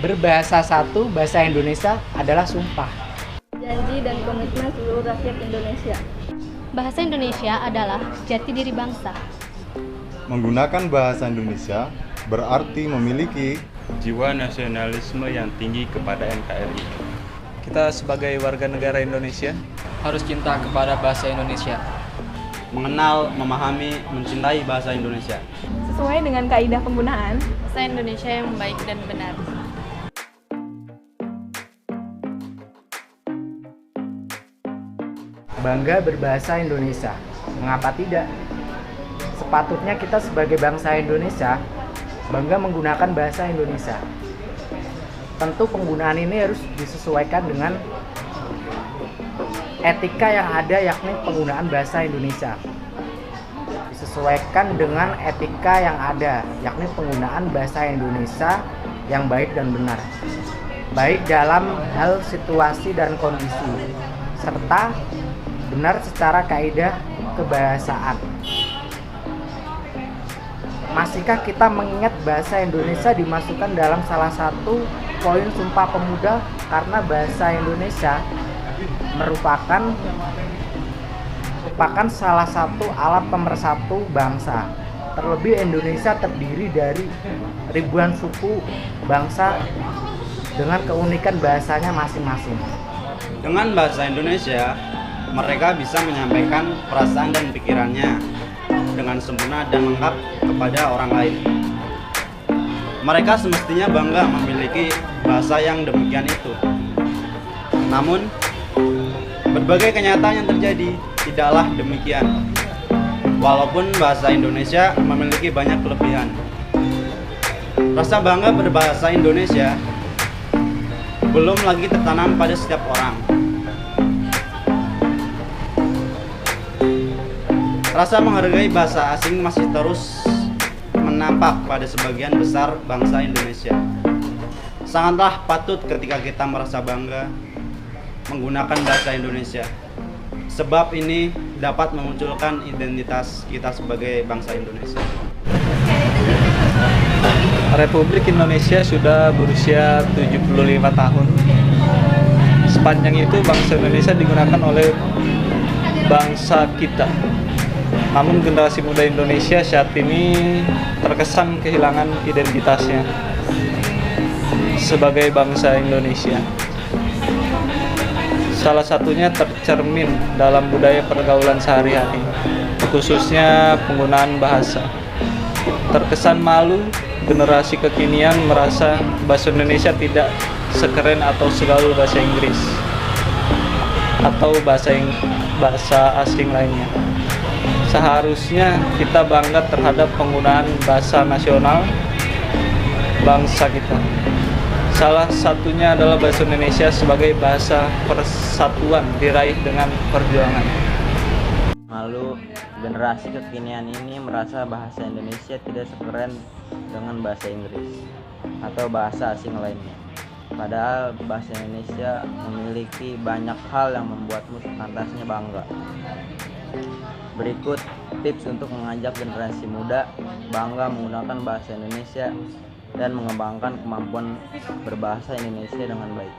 Berbahasa satu, bahasa Indonesia adalah sumpah. Janji dan komitmen seluruh rakyat Indonesia. Bahasa Indonesia adalah jati diri bangsa. Menggunakan bahasa Indonesia berarti memiliki jiwa nasionalisme yang tinggi kepada NKRI. Kita sebagai warga negara Indonesia harus cinta kepada bahasa Indonesia. Mengenal, memahami, mencintai bahasa Indonesia. Sesuai dengan kaidah penggunaan Bahasa Indonesia yang baik dan benar. Bangga berbahasa Indonesia. Mengapa tidak? Sepatutnya kita sebagai bangsa Indonesia bangga menggunakan bahasa Indonesia. Tentu penggunaan ini harus disesuaikan dengan etika yang ada, yakni penggunaan bahasa Indonesia. Disesuaikan dengan etika yang ada, yakni penggunaan bahasa Indonesia yang baik dan benar. Baik dalam hal situasi dan kondisi, serta benar secara kaidah kebahasaan. Masihkah kita mengingat bahasa Indonesia dimasukkan dalam salah satu poin Sumpah Pemuda karena bahasa Indonesia merupakan salah satu alat pemersatu bangsa. Terlebih Indonesia terdiri dari ribuan suku bangsa dengan keunikan bahasanya masing-masing. Dengan bahasa Indonesia, mereka bisa menyampaikan perasaan dan pikirannya dengan sempurna dan lengkap kepada orang lain. Mereka semestinya bangga memiliki bahasa yang demikian itu. Namun, berbagai kenyataan yang terjadi tidaklah demikian. Walaupun bahasa Indonesia memiliki banyak kelebihan, rasa bangga berbahasa Indonesia belum lagi tertanam pada setiap orang. Rasa menghargai bahasa asing masih terus menampak pada sebagian besar bangsa Indonesia. Sangatlah patut ketika kita merasa bangga menggunakan bahasa Indonesia, sebab ini dapat memunculkan identitas kita sebagai bangsa Indonesia. Republik Indonesia sudah berusia 75 tahun. Sepanjang itu bangsa Indonesia digunakan oleh bangsa kita. Namun generasi muda Indonesia saat ini terkesan kehilangan identitasnya sebagai bangsa Indonesia. Salah satunya tercermin dalam budaya pergaulan sehari-hari, khususnya penggunaan bahasa. Terkesan malu, generasi kekinian merasa bahasa Indonesia tidak sekeren atau segaul bahasa Inggris atau bahasa asing lainnya. Seharusnya kita bangga terhadap penggunaan bahasa nasional bangsa kita. Salah satunya adalah bahasa Indonesia sebagai bahasa persatuan diraih dengan perjuangan. Lalu generasi kekinian ini merasa bahasa Indonesia tidak sekeren dengan bahasa Inggris atau bahasa asing lainnya. Padahal bahasa Indonesia memiliki banyak hal yang membuatmu sepantasnya bangga. Berikut tips untuk mengajak generasi muda bangga menggunakan bahasa Indonesia dan mengembangkan kemampuan berbahasa Indonesia dengan baik.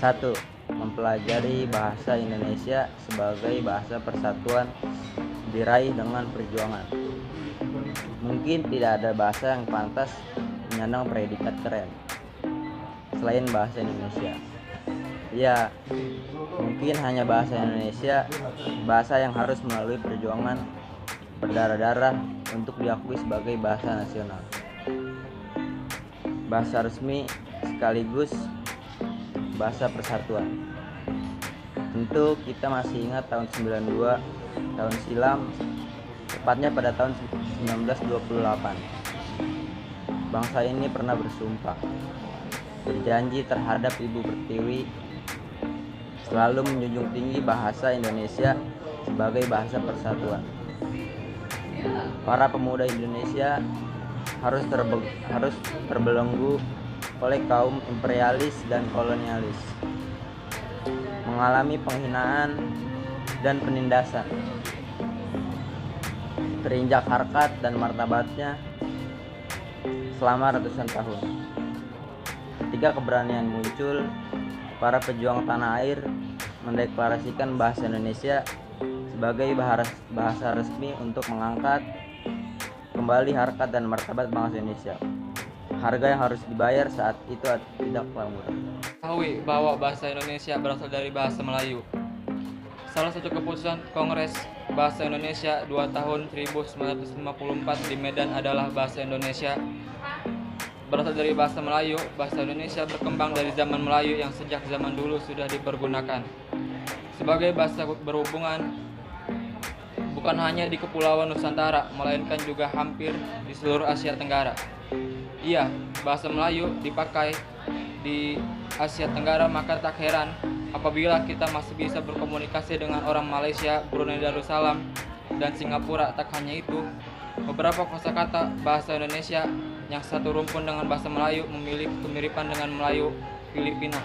1. Mempelajari bahasa Indonesia sebagai bahasa persatuan diraih dengan perjuangan. Mungkin tidak ada bahasa yang pantas menyandang predikat keren selain bahasa Indonesia. Ya, mungkin hanya bahasa Indonesia, bahasa yang harus melalui perjuangan berdarah-darah untuk diakui sebagai bahasa nasional. Bahasa resmi sekaligus bahasa persatuan. Tentu kita masih ingat tahun 92, tahun silam, tepatnya pada tahun 1928. Bangsa ini pernah bersumpah, berjanji terhadap Ibu Pertiwi selalu menjunjung tinggi bahasa Indonesia sebagai bahasa persatuan. Para pemuda Indonesia harus terbelenggu oleh kaum imperialis dan kolonialis, mengalami penghinaan dan penindasan, terinjak harkat dan martabatnya selama ratusan tahun. Ketika keberanian muncul, para pejuang tanah air mendeklarasikan bahasa Indonesia sebagai bahasa resmi untuk mengangkat kembali harkat dan martabat bangsa Indonesia. Harga yang harus dibayar saat itu tidaklah murah. Ketahui bahwa bahasa Indonesia berasal dari bahasa Melayu. Salah satu keputusan Kongres Bahasa Indonesia 2 tahun 1954 di Medan adalah bahasa Indonesia berasal dari bahasa Melayu. Bahasa Indonesia berkembang dari zaman Melayu yang sejak zaman dulu sudah dipergunakan sebagai bahasa berhubungan bukan hanya di Kepulauan Nusantara, melainkan juga hampir di seluruh Asia Tenggara. Iya, bahasa Melayu dipakai di Asia Tenggara, maka tak heran apabila kita masih bisa berkomunikasi dengan orang Malaysia, Brunei Darussalam, dan Singapura. Tak hanya itu, beberapa kosakata bahasa Indonesia yang satu rumpun dengan bahasa Melayu memiliki kemiripan dengan Melayu Filipina.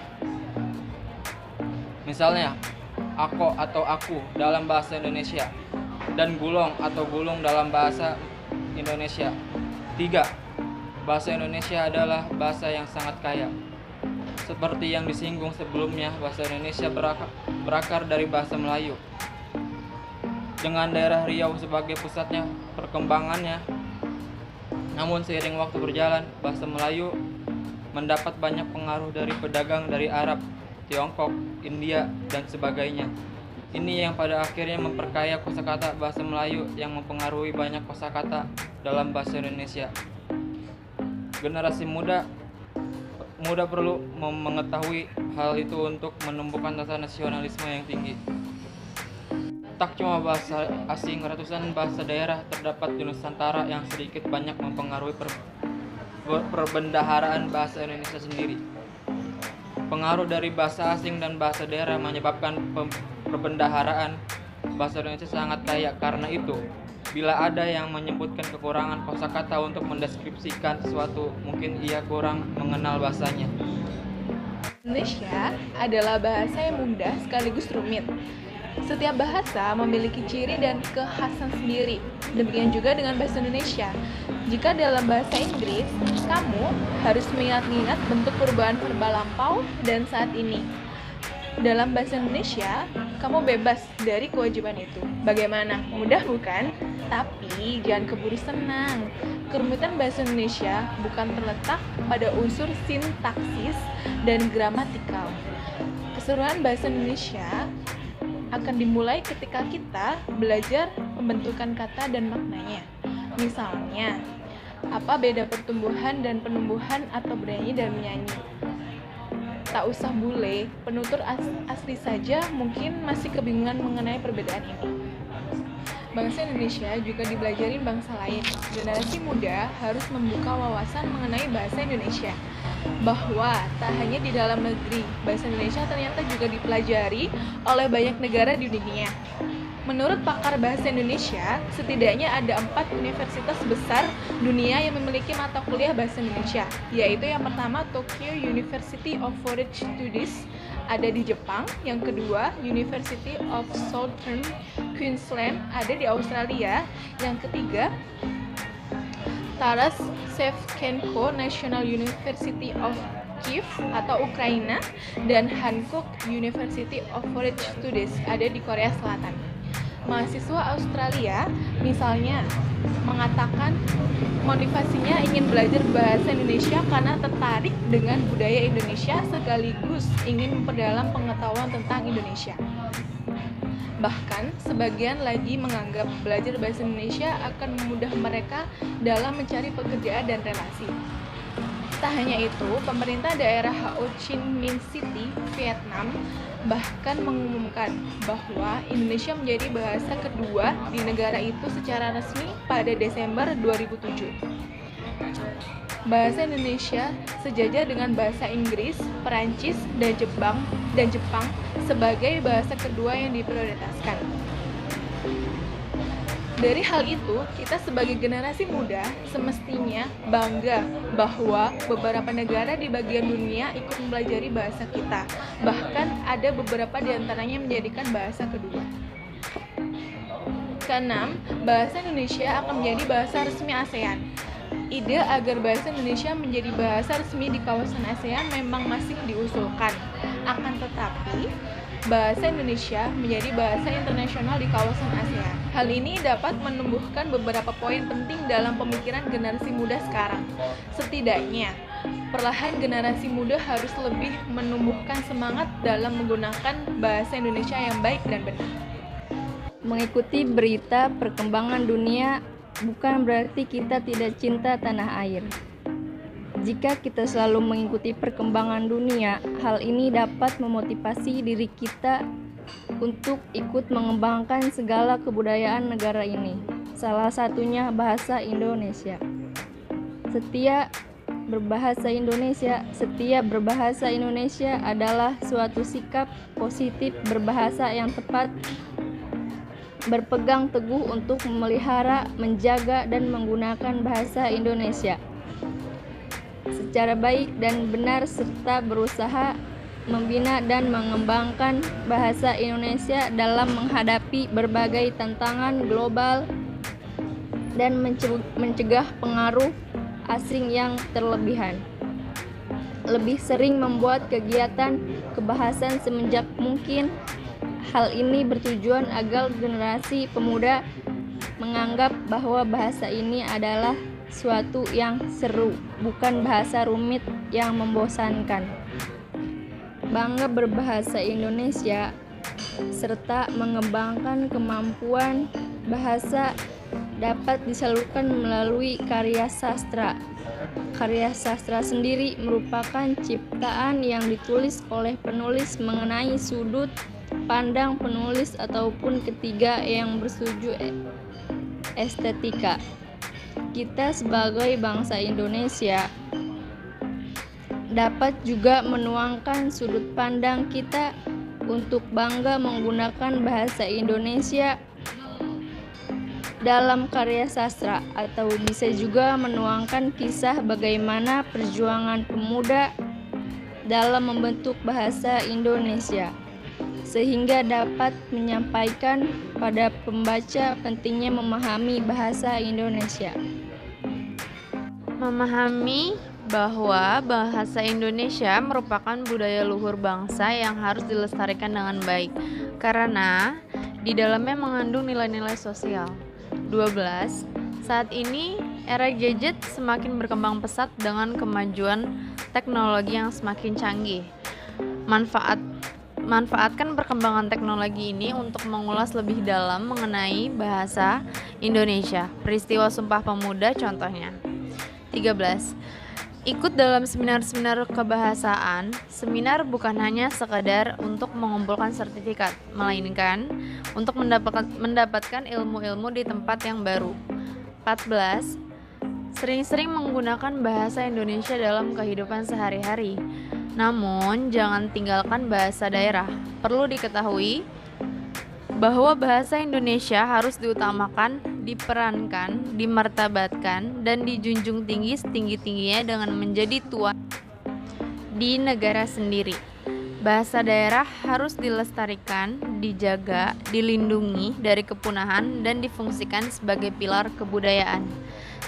Misalnya, ako atau aku dalam bahasa Indonesia dan gulong atau gulung dalam bahasa Indonesia. 3. Bahasa Indonesia adalah bahasa yang sangat kaya. Seperti yang disinggung sebelumnya, bahasa Indonesia berakar dari bahasa Melayu. Dengan daerah Riau sebagai pusatnya perkembangannya, namun seiring waktu berjalan, bahasa Melayu mendapat banyak pengaruh dari pedagang dari Arab, Tiongkok, India, dan sebagainya. Ini yang pada akhirnya memperkaya kosakata bahasa Melayu yang mempengaruhi banyak kosakata dalam bahasa Indonesia. Generasi muda perlu mengetahui hal itu untuk menumbuhkan rasa nasionalisme yang tinggi. Tak cuma bahasa asing, ratusan bahasa daerah terdapat di Nusantara yang sedikit banyak mempengaruhi perbendaharaan bahasa Indonesia sendiri. Pengaruh dari bahasa asing dan bahasa daerah menyebabkan perbendaharaan bahasa Indonesia sangat kaya. Karena itu, bila ada yang menyebutkan kekurangan kosakata untuk mendeskripsikan sesuatu, mungkin ia kurang mengenal bahasanya. Indonesia adalah bahasa yang mudah sekaligus rumit. Setiap bahasa memiliki ciri dan kekhasan sendiri. Demikian juga dengan bahasa Indonesia. Jika dalam bahasa Inggris, kamu harus mengingat-ingat bentuk perubahan verba lampau dan saat ini. Dalam bahasa Indonesia, kamu bebas dari kewajiban itu. Bagaimana? Mudah bukan? Tapi jangan keburu senang. Kerumitan bahasa Indonesia bukan terletak pada unsur sintaksis dan gramatikal. Keseruan bahasa Indonesia akan dimulai ketika kita belajar pembentukan kata dan maknanya. Misalnya, apa beda pertumbuhan dan penumbuhan atau bernyanyi dan menyanyi? Tak usah bule, penutur asli saja mungkin masih kebingungan mengenai perbedaan ini. Bangsa Indonesia juga dipelajarin bangsa lain. Generasi muda harus membuka wawasan mengenai bahasa Indonesia. Bahwa tak hanya di dalam negeri, bahasa Indonesia ternyata juga dipelajari oleh banyak negara di dunia. Menurut pakar bahasa Indonesia, setidaknya ada 4 universitas besar dunia yang memiliki mata kuliah bahasa Indonesia, yaitu yang pertama Tokyo University of Foreign Studies ada di Jepang, yang kedua University of Southern Queensland ada di Australia, yang ketiga Taras Shevchenko National University of Kiev atau Ukraina, dan Hankook University of Foreign Studies ada di Korea Selatan. Mahasiswa Australia misalnya mengatakan motivasinya ingin belajar bahasa Indonesia karena tertarik dengan budaya Indonesia sekaligus ingin memperdalam pengetahuan tentang Indonesia. Bahkan sebagian lagi menganggap belajar bahasa Indonesia akan memudahkan mereka dalam mencari pekerjaan dan relasi. Tak hanya itu, pemerintah daerah Ho Chi Minh City, Vietnam bahkan mengumumkan bahwa Indonesia menjadi bahasa kedua di negara itu secara resmi pada Desember 2007. Bahasa Indonesia sejajar dengan bahasa Inggris, Perancis, dan Jepang sebagai bahasa kedua yang diprioritaskan. Dari hal itu, kita sebagai generasi muda semestinya bangga bahwa beberapa negara di bagian dunia ikut mempelajari bahasa kita. Bahkan ada beberapa di antaranya menjadikan bahasa kedua. Keenam, bahasa Indonesia akan menjadi bahasa resmi ASEAN. ide agar bahasa Indonesia menjadi bahasa resmi di kawasan ASEAN memang masih diusulkan. Akan tetapi, bahasa Indonesia menjadi bahasa internasional di kawasan ASEAN. Hal ini dapat menumbuhkan beberapa poin penting dalam pemikiran generasi muda sekarang. Setidaknya, perlahan generasi muda harus lebih menumbuhkan semangat dalam menggunakan bahasa Indonesia yang baik dan benar. Mengikuti berita perkembangan dunia bukan berarti kita tidak cinta tanah air. Jika kita selalu mengikuti perkembangan dunia, hal ini dapat memotivasi diri kita untuk ikut mengembangkan segala kebudayaan negara ini. Salah satunya bahasa Indonesia. Setiap berbahasa Indonesia adalah suatu sikap positif berbahasa yang tepat, berpegang teguh untuk memelihara, menjaga, dan menggunakan bahasa Indonesia secara baik dan benar, serta berusaha membina dan mengembangkan bahasa Indonesia dalam menghadapi berbagai tantangan global dan mencegah pengaruh asing yang terlebihan. Lebih sering membuat kegiatan kebahasan semenjak mungkin. Hal ini bertujuan agar generasi pemuda menganggap bahwa bahasa ini adalah suatu yang seru, bukan bahasa rumit yang membosankan. Bangga berbahasa Indonesia serta mengembangkan kemampuan bahasa dapat disalurkan melalui karya sastra. Karya sastra sendiri merupakan ciptaan yang ditulis oleh penulis mengenai sudut pandang penulis ataupun ketiga yang bersuju estetika. Kita sebagai bangsa Indonesia dapat juga menuangkan sudut pandang kita untuk bangga menggunakan bahasa Indonesia dalam karya sastra, atau bisa juga menuangkan kisah bagaimana perjuangan pemuda dalam membentuk bahasa Indonesia, sehingga dapat menyampaikan pada pembaca pentingnya memahami bahasa Indonesia. Memahami bahwa bahasa Indonesia merupakan budaya luhur bangsa yang harus dilestarikan dengan baik, karena di dalamnya mengandung nilai-nilai sosial. 12. Saat ini, era gadget semakin berkembang pesat dengan kemajuan teknologi yang semakin canggih. Manfaatkan perkembangan teknologi ini untuk mengulas lebih dalam mengenai bahasa Indonesia. Peristiwa Sumpah Pemuda contohnya. 13. Ikut dalam seminar-seminar kebahasaan. Seminar bukan hanya sekadar untuk mengumpulkan sertifikat, melainkan untuk mendapatkan ilmu-ilmu di tempat yang baru. 14. Sering-sering menggunakan bahasa Indonesia dalam kehidupan sehari-hari. Namun, jangan tinggalkan bahasa daerah. Perlu diketahui bahwa bahasa Indonesia harus diutamakan, diperankan, dimartabatkan, dan dijunjung tinggi setinggi-tingginya dengan menjadi tuan di negara sendiri. Bahasa daerah harus dilestarikan, dijaga, dilindungi dari kepunahan, dan difungsikan sebagai pilar kebudayaan.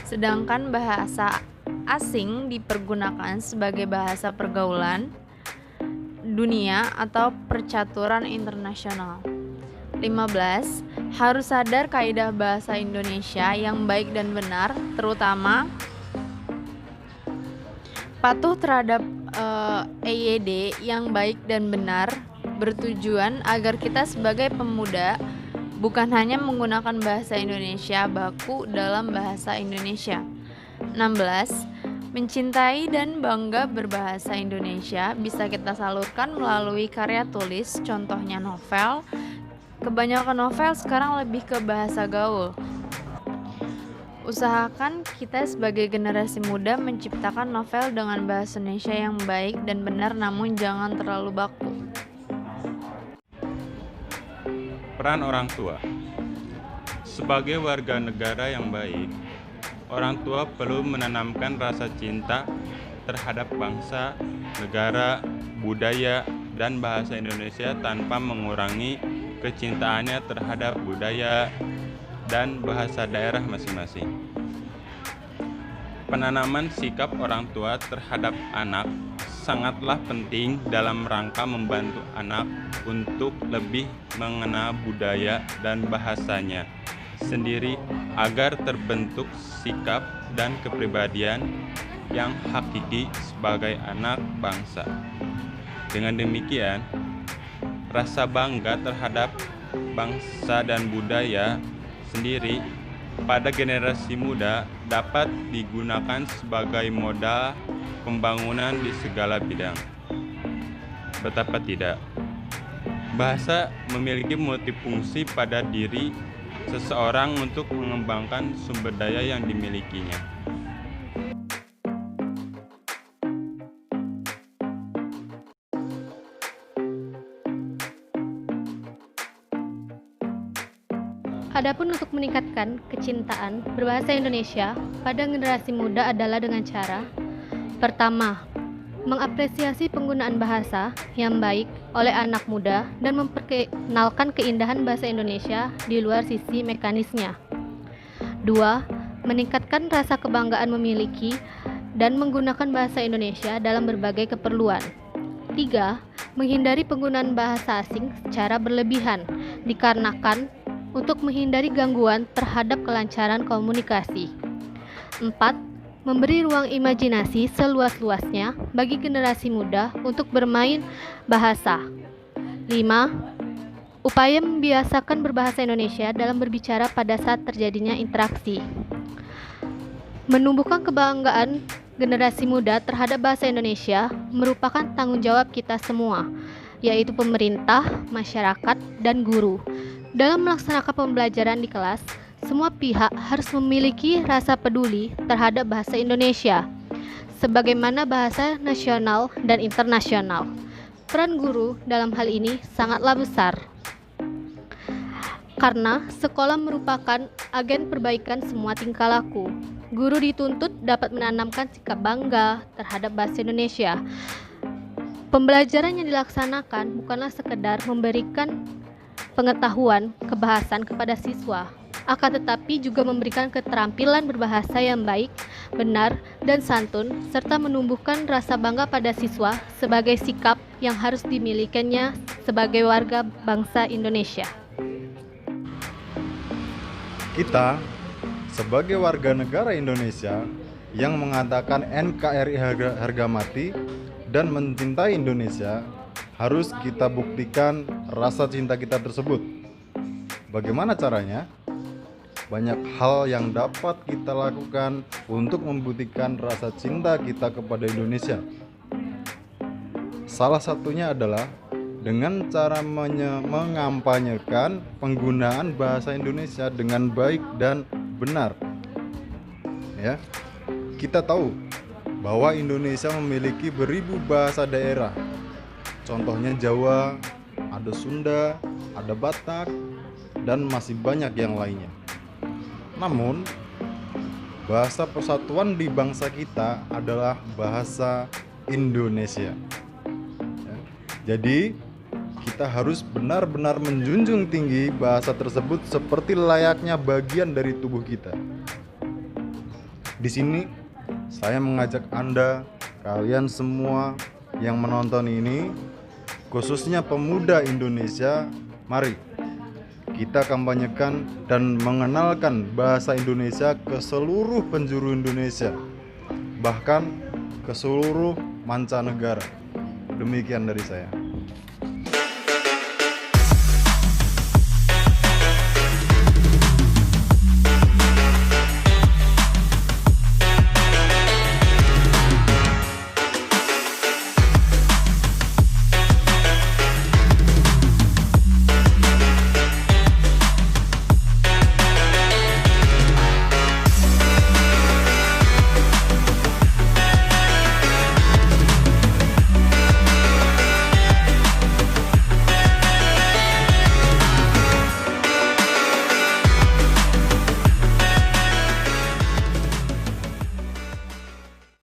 Sedangkan bahasa asing dipergunakan sebagai bahasa pergaulan dunia atau percaturan internasional. 15. Harus sadar kaidah bahasa Indonesia yang baik dan benar, terutama patuh terhadap EYD yang baik dan benar, bertujuan agar kita sebagai pemuda bukan hanya menggunakan bahasa Indonesia baku dalam bahasa Indonesia. 16. Mencintai dan bangga berbahasa Indonesia bisa kita salurkan melalui karya tulis, contohnya novel. Kebanyakan novel sekarang lebih ke bahasa gaul. Usahakan kita sebagai generasi muda menciptakan novel dengan bahasa Indonesia yang baik dan benar, namun jangan terlalu baku. Peran orang tua. Sebagai warga negara yang baik, orang tua perlu menanamkan rasa cinta terhadap bangsa, negara, budaya, dan bahasa Indonesia tanpa mengurangi kecintaannya terhadap budaya dan bahasa daerah masing-masing. Penanaman sikap orang tua terhadap anak sangatlah penting dalam rangka membantu anak untuk lebih mengenal budaya dan bahasanya sendiri agar terbentuk sikap dan kepribadian yang hakiki sebagai anak bangsa. Dengan demikian, rasa bangga terhadap bangsa dan budaya sendiri pada generasi muda dapat digunakan sebagai modal pembangunan di segala bidang. Betapa tidak, bahasa memiliki multifungsi pada diri seseorang untuk mengembangkan sumber daya yang dimilikinya. Adapun untuk meningkatkan kecintaan berbahasa Indonesia pada generasi muda adalah dengan cara pertama, mengapresiasi penggunaan bahasa yang baik oleh anak muda dan memperkenalkan keindahan bahasa Indonesia di luar sisi mekanisnya. 2. Meningkatkan rasa kebanggaan memiliki dan menggunakan bahasa Indonesia dalam berbagai keperluan. 3. Menghindari penggunaan bahasa asing secara berlebihan dikarenakan untuk menghindari gangguan terhadap kelancaran komunikasi. 4. Memberi ruang imajinasi seluas-luasnya bagi generasi muda untuk bermain bahasa. 5. Upaya membiasakan berbahasa Indonesia dalam berbicara pada saat terjadinya interaksi. Menumbuhkan kebanggaan generasi muda terhadap bahasa Indonesia merupakan tanggung jawab kita semua, yaitu pemerintah, masyarakat, dan guru. Dalam melaksanakan pembelajaran di kelas, semua pihak harus memiliki rasa peduli terhadap bahasa Indonesia, sebagaimana bahasa nasional dan internasional. Peran guru dalam hal ini sangatlah besar, karena sekolah merupakan agen perbaikan semua tingkah laku. Guru dituntut dapat menanamkan sikap bangga terhadap bahasa Indonesia. Pembelajaran yang dilaksanakan bukanlah sekedar memberikan pengetahuan kebahasan kepada siswa, akan tetapi juga memberikan keterampilan berbahasa yang baik, benar, dan santun, serta menumbuhkan rasa bangga pada siswa sebagai sikap yang harus dimilikinya sebagai warga bangsa Indonesia. Kita sebagai warga negara Indonesia yang mengatakan NKRI harga mati dan mencintai Indonesia, harus kita buktikan rasa cinta kita tersebut. Bagaimana caranya? Banyak hal yang dapat kita lakukan untuk membuktikan rasa cinta kita kepada Indonesia. Salah satunya adalah dengan cara mengampanyekan penggunaan bahasa Indonesia dengan baik dan benar. Ya, kita tahu bahwa Indonesia memiliki beribu bahasa daerah. Contohnya Jawa, ada Sunda, ada Batak, dan masih banyak yang lainnya. Namun, bahasa persatuan di bangsa kita adalah bahasa Indonesia. Ya. Jadi, kita harus benar-benar menjunjung tinggi bahasa tersebut seperti layaknya bagian dari tubuh kita. Di sini, saya mengajak Anda, kalian semua yang menonton ini, khususnya pemuda Indonesia, mari kita kampanyekan dan mengenalkan bahasa Indonesia ke seluruh penjuru Indonesia, bahkan ke seluruh mancanegara. Demikian dari saya.